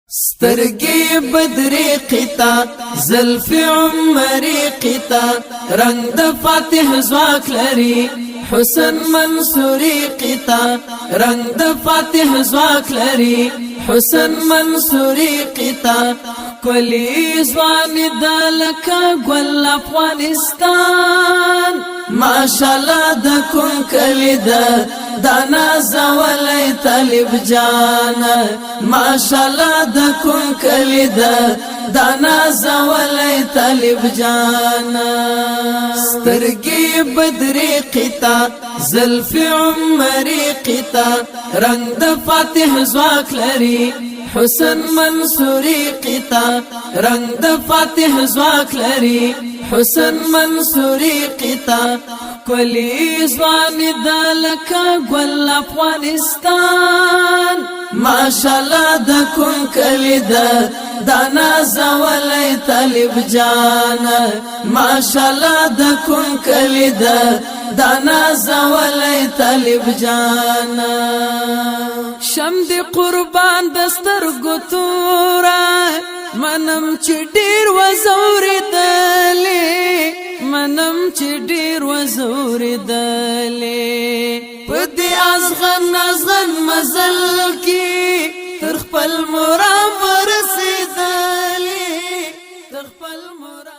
سترگی بدری قطا زلف عمری قطا رنگ د فاتح زواک لري حسن منصوری قطا رنگ د فاتح زواک لري حسن منصوری قطا کلی زوان دلکا گل افغانستان ماشاءالله د کوم کلی دانا زولی طالب جان ماشاءالله د کوم کلی دانا زولی طالب جان سترگی بدری قطا زلف عمری قطا رنگ د فاتح زواک لري حسن منصوری قطا رنگ د فاتح زواک لري حسن منصوری قطا کلی زوان دلکا گل افغانستان ماشاءالله د کوم کلی دانا زولی طالب جان ماشاءالله د کوم کلی دانا زولی طالب جان شم دی قربان دستر گتورا منم چی ډیر وزوری دلی منم چی ډیر وزوری دلی پدی ازغن مزل کی تر خپل مرام ورسیدلی تر خپل مرام